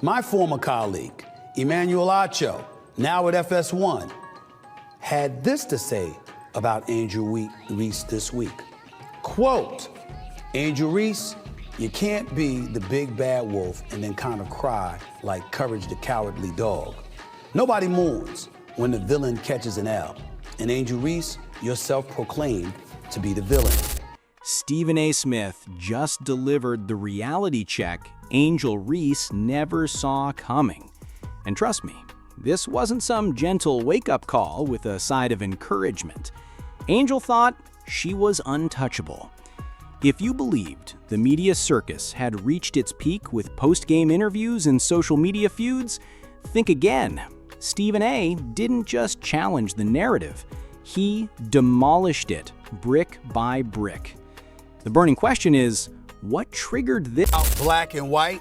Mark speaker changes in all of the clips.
Speaker 1: My former colleague, Emmanuel Acho, now at FS1, had this to say about Angel Reese this week. Quote, Angel Reese, you can't be the big bad wolf and then kind of cry like Courage the Cowardly Dog. Nobody mourns when the villain catches an L. And Angel Reese, you're self-proclaimed to be the villain.
Speaker 2: Stephen A. Smith just delivered the reality check Angel Reese never saw coming. And trust me, this wasn't some gentle wake-up call with a side of encouragement. Angel thought she was untouchable. If you believed the media circus had reached its peak with post-game interviews and social media feuds, think again. Stephen A. didn't just challenge the narrative, he demolished it brick by brick. The burning question is, what triggered this?
Speaker 1: Black and white,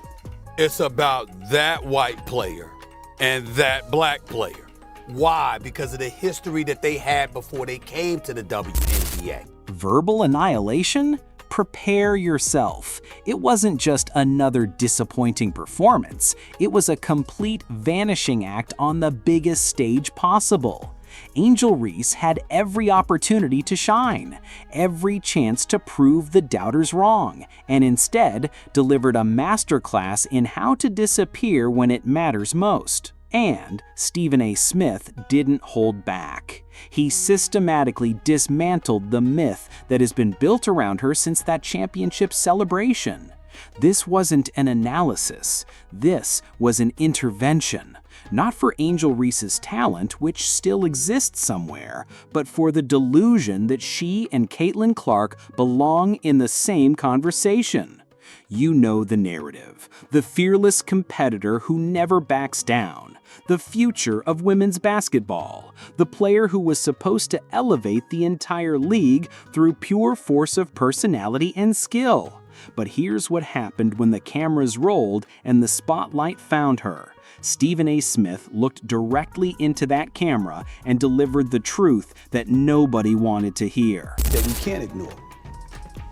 Speaker 1: it's about that white player and that black player. Why? Because of the history that they had before they came to the WNBA.
Speaker 2: Verbal annihilation? Prepare yourself. It wasn't just another disappointing performance. It was a complete vanishing act on the biggest stage possible. Angel Reese had every opportunity to shine, every chance to prove the doubters wrong, and instead delivered a masterclass in how to disappear when it matters most. And Stephen A. Smith didn't hold back. He systematically dismantled the myth that has been built around her since that championship celebration. This wasn't an analysis. This was an intervention. Not for Angel Reese's talent, which still exists somewhere, but for the delusion that she and Caitlin Clark belong in the same conversation. You know the narrative. The fearless competitor who never backs down. The future of women's basketball. The player who was supposed to elevate the entire league through pure force of personality and skill. But here's what happened when the cameras rolled and the spotlight found her. Stephen A. Smith looked directly into that camera and delivered the truth that nobody wanted to hear.
Speaker 1: That we can't ignore.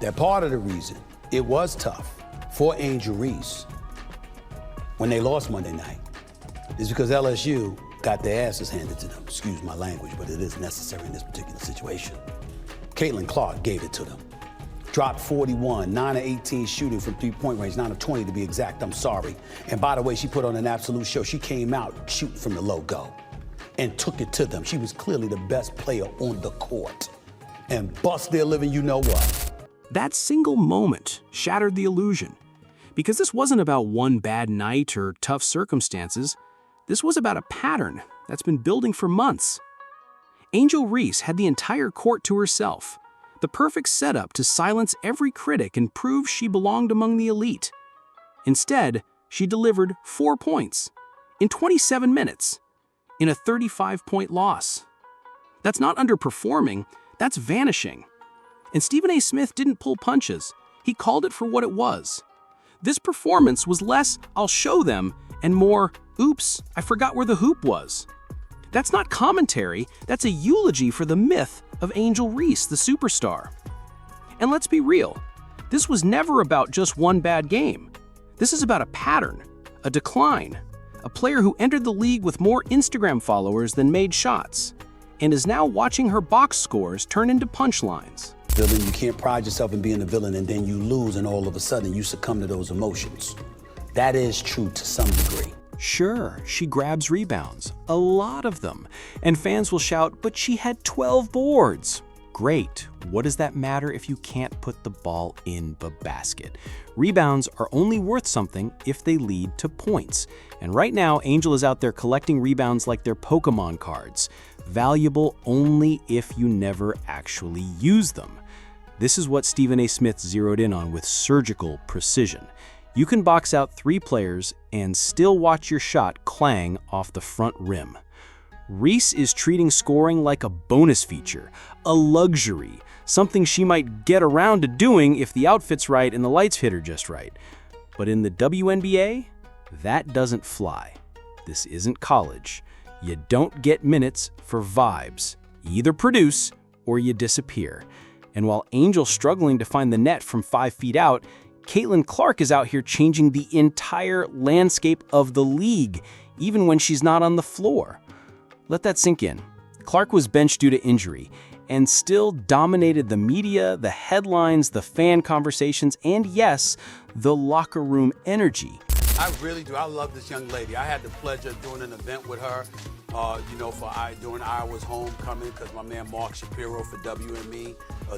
Speaker 1: That part of the reason it was tough for Angel Reese when they lost Monday night is because LSU got their asses handed to them. Excuse my language, but it is necessary in this particular situation. Caitlin Clark gave it to them. Dropped 41, 9 of 18 shooting from three-point range, 9 of 20 to be exact, I'm sorry. And by the way, she put on an absolute show. She came out shooting from the logo and took it to them. She was clearly the best player on the court and bust their living you know what.
Speaker 2: That single moment shattered the illusion. Because this wasn't about one bad night or tough circumstances. This was about a pattern that's been building for months. Angel Reese had the entire court to herself. The perfect setup to silence every critic and prove she belonged among the elite. Instead, she delivered 4 points in 27 minutes in a 35-point loss. That's not underperforming, that's vanishing. And Stephen A. Smith didn't pull punches. He called it for what it was. This performance was less, I'll show them, and more, oops, I forgot where the hoop was. That's not commentary, that's a eulogy for the myth of Angel Reese, the superstar. And let's be real, this was never about just one bad game. This is about a pattern, a decline, a player who entered the league with more Instagram followers than made shots, and is now watching her box scores turn into punchlines.
Speaker 1: Villain, you can't pride yourself in being a villain and then you lose and all of a sudden you succumb to those emotions. That is true to some degree.
Speaker 2: Sure, she grabs rebounds, a lot of them, and fans will shout, but she had 12 boards. Great, what does that matter if you can't put the ball in the basket? Rebounds are only worth something if they lead to points. And right now, Angel is out there collecting rebounds like they're Pokemon cards, valuable only if you never actually use them. This is what Stephen A. Smith zeroed in on with surgical precision. You can box out 3 players and still watch your shot clang off the front rim. Reese is treating scoring like a bonus feature, a luxury, something she might get around to doing if the outfit's right and the lights hit her just right. But in the WNBA, that doesn't fly. This isn't college. You don't get minutes for vibes. You either produce or you disappear. And while Angel's struggling to find the net from 5 feet out, Caitlin Clark is out here changing the entire landscape of the league, even when she's not on the floor. Let that sink in. Clark was benched due to injury and still dominated the media, the headlines, the fan conversations, and yes, the locker room energy.
Speaker 1: I really do. I love this young lady. I had the pleasure of doing an event with her, during Iowa's homecoming, because my man Mark Shapiro for WNBA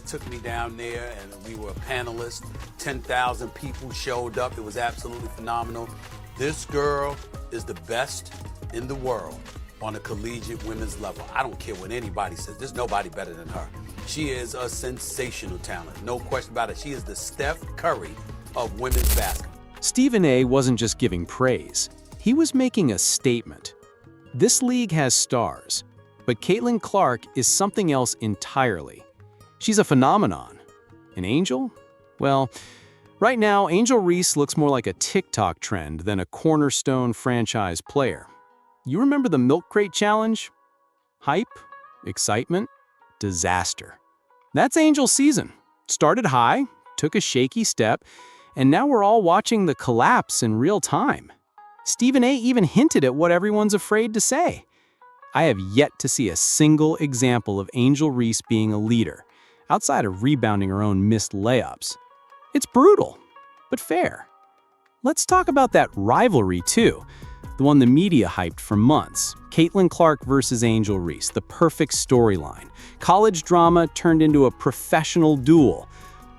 Speaker 1: took me down there, and we were panelists. 10,000 people showed up. It was absolutely phenomenal. This girl is the best in the world on a collegiate women's level. I don't care what anybody says. There's nobody better than her. She is a sensational talent. No question about it. She is the Steph Curry of women's basketball.
Speaker 2: Stephen A. wasn't just giving praise. He was making a statement. This league has stars, but Caitlin Clark is something else entirely. She's a phenomenon. An angel? Well, right now, Angel Reese looks more like a TikTok trend than a cornerstone franchise player. You remember the Milk Crate Challenge? Hype, excitement, disaster. That's Angel's season. Started high, took a shaky step, and now we're all watching the collapse in real time. Stephen A. even hinted at what everyone's afraid to say. I have yet to see a single example of Angel Reese being a leader, outside of rebounding her own missed layups. It's brutal, but fair. Let's talk about that rivalry too, the one the media hyped for months. Caitlin Clark versus Angel Reese, the perfect storyline. College drama turned into a professional duel.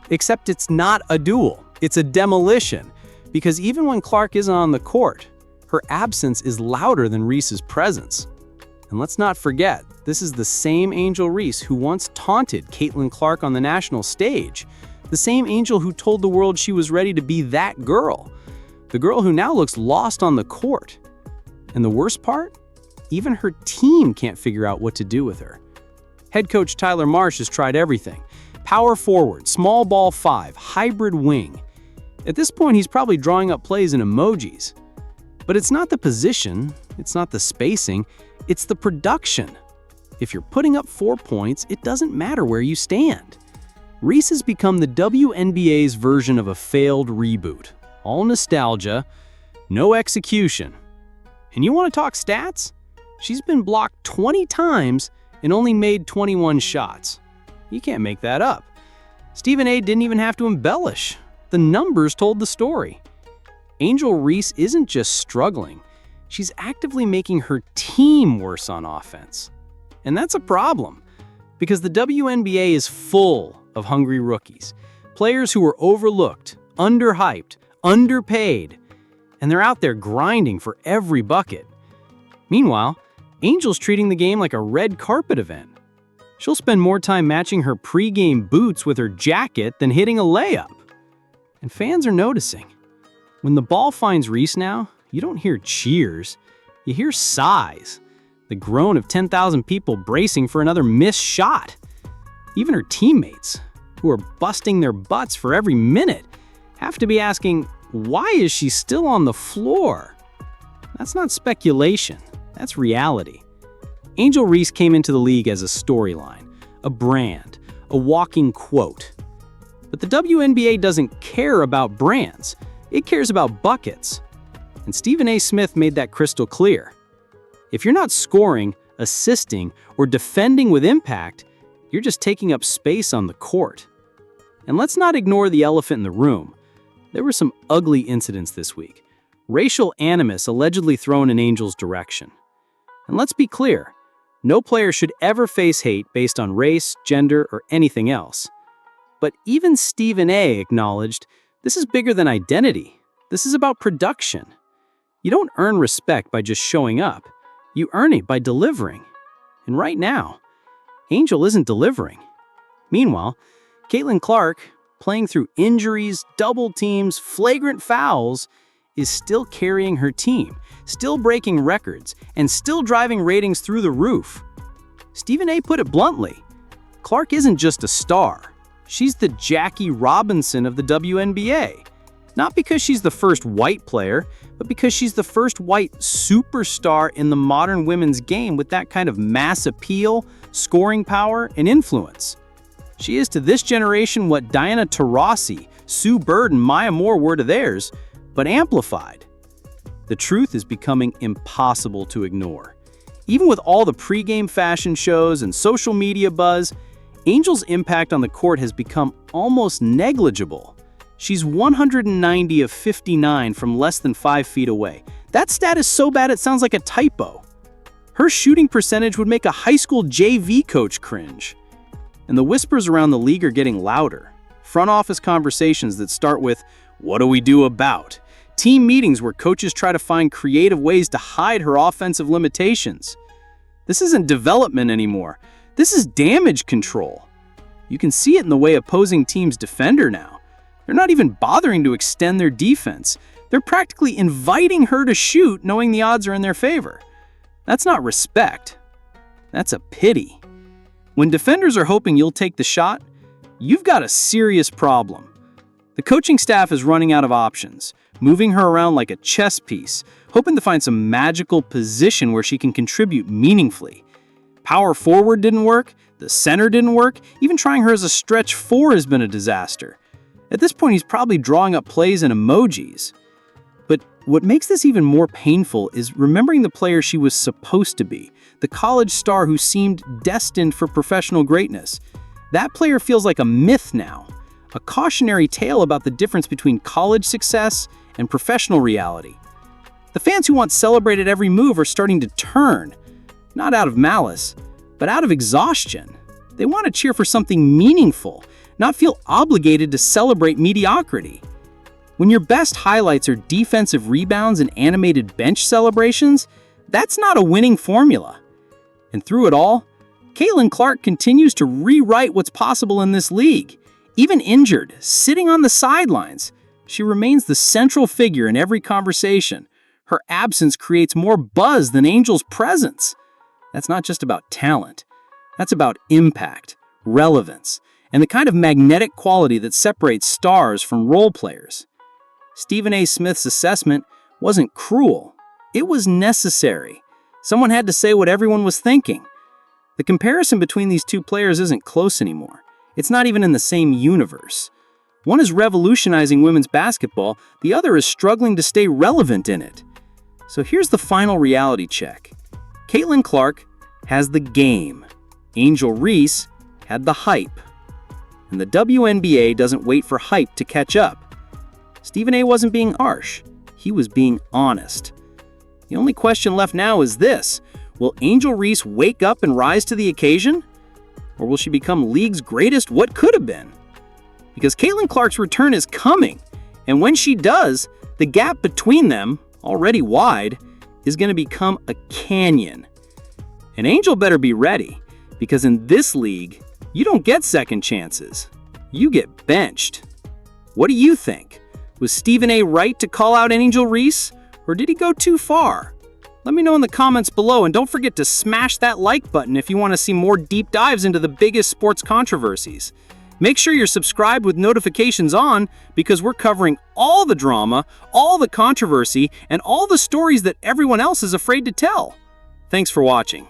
Speaker 2: Except it's not a duel. It's a demolition, because even when Clark isn't on the court, her absence is louder than Reese's presence. And let's not forget, this is the same Angel Reese who once taunted Caitlin Clark on the national stage, the same Angel who told the world she was ready to be that girl, the girl who now looks lost on the court. And the worst part? Even her team can't figure out what to do with her. Head coach Tyler Marsh has tried everything. Power forward, small ball 5, hybrid wing. At this point, he's probably drawing up plays in emojis. But it's not the position, it's not the spacing, it's the production. If you're putting up 4 points, it doesn't matter where you stand. Reese has become the WNBA's version of a failed reboot. All nostalgia, no execution. And you want to talk stats? She's been blocked 20 times and only made 21 shots. You can't make that up. Stephen A. didn't even have to embellish. The numbers told the story. Angel Reese isn't just struggling. She's actively making her team worse on offense. And that's a problem, because the WNBA is full of hungry rookies, players who are overlooked, underhyped, underpaid, and they're out there grinding for every bucket. Meanwhile, Angel's treating the game like a red carpet event. She'll spend more time matching her pregame boots with her jacket than hitting a layup. And fans are noticing. When the ball finds Reese now, you don't hear cheers, you hear sighs, the groan of 10,000 people bracing for another missed shot. Even her teammates, who are busting their butts for every minute, have to be asking, why is she still on the floor? That's not speculation, that's reality. Angel Reese came into the league as a storyline, a brand, a walking quote. But the WNBA doesn't care about brands, it cares about buckets. And Stephen A. Smith made that crystal clear. If you're not scoring, assisting, or defending with impact, you're just taking up space on the court. And let's not ignore the elephant in the room. There were some ugly incidents this week. Racial animus allegedly thrown in Angel's direction. And let's be clear, no player should ever face hate based on race, gender, or anything else. But even Stephen A. acknowledged, this is bigger than identity. This is about production. You don't earn respect by just showing up. You earn it by delivering. And right now, Angel isn't delivering. Meanwhile, Caitlin Clark, playing through injuries, double teams, flagrant fouls, is still carrying her team, still breaking records, and still driving ratings through the roof. Stephen A. put it bluntly, Clark isn't just a star. She's the Jackie Robinson of the WNBA. Not because she's the first white player, but because she's the first white superstar in the modern women's game with that kind of mass appeal, scoring power, and influence. She is to this generation what Diana Taurasi, Sue Bird and Maya Moore were to theirs, but amplified. The truth is becoming impossible to ignore. Even with all the pregame fashion shows and social media buzz, Angel's impact on the court has become almost negligible. She's 190 of 59 from less than 5 feet away. That stat is so bad it sounds like a typo. Her shooting percentage would make a high school JV coach cringe. And the whispers around the league are getting louder. Front office conversations that start with, "What do we do about?" Team meetings where coaches try to find creative ways to hide her offensive limitations. This isn't development anymore. This is damage control. You can see it in the way opposing teams defend her now. They're not even bothering to extend their defense. They're practically inviting her to shoot, knowing the odds are in their favor. That's not respect. That's a pity. When defenders are hoping you'll take the shot, you've got a serious problem. The coaching staff is running out of options, moving her around like a chess piece, hoping to find some magical position where she can contribute meaningfully. Power forward didn't work, the center didn't work, even trying her as a stretch 4 has been a disaster. At this point, he's probably drawing up plays and emojis. But what makes this even more painful is remembering the player she was supposed to be, the college star who seemed destined for professional greatness. That player feels like a myth now, a cautionary tale about the difference between college success and professional reality. The fans who once celebrated every move are starting to turn, not out of malice, but out of exhaustion. They want to cheer for something meaningful, not feel obligated to celebrate mediocrity. When your best highlights are defensive rebounds and animated bench celebrations, that's not a winning formula. And through it all, Caitlin Clark continues to rewrite what's possible in this league. Even injured, sitting on the sidelines, she remains the central figure in every conversation. Her absence creates more buzz than Angel's presence. That's not just about talent. That's about impact, relevance, and the kind of magnetic quality that separates stars from role players. Stephen A. Smith's assessment wasn't cruel. It was necessary. Someone had to say what everyone was thinking. The comparison between these two players isn't close anymore. It's not even in the same universe. One is revolutionizing women's basketball, the other is struggling to stay relevant in it. So here's the final reality check. Caitlin Clark has the game. Angel Reese had the hype. And the WNBA doesn't wait for hype to catch up. Stephen A. wasn't being harsh. He was being honest. The only question left now is this. Will Angel Reese wake up and rise to the occasion? Or will she become league's greatest what could have been? Because Caitlin Clark's return is coming. And when she does, the gap between them, already wide, is going to become a canyon. And Angel better be ready. Because in this league, you don't get second chances. You get benched. What do you think? Was Stephen A. right to call out Angel Reese? Or did he go too far? Let me know in the comments below, and don't forget to smash that like button if you want to see more deep dives into the biggest sports controversies. Make sure you're subscribed with notifications on, because we're covering all the drama, all the controversy, and all the stories that everyone else is afraid to tell. Thanks for watching.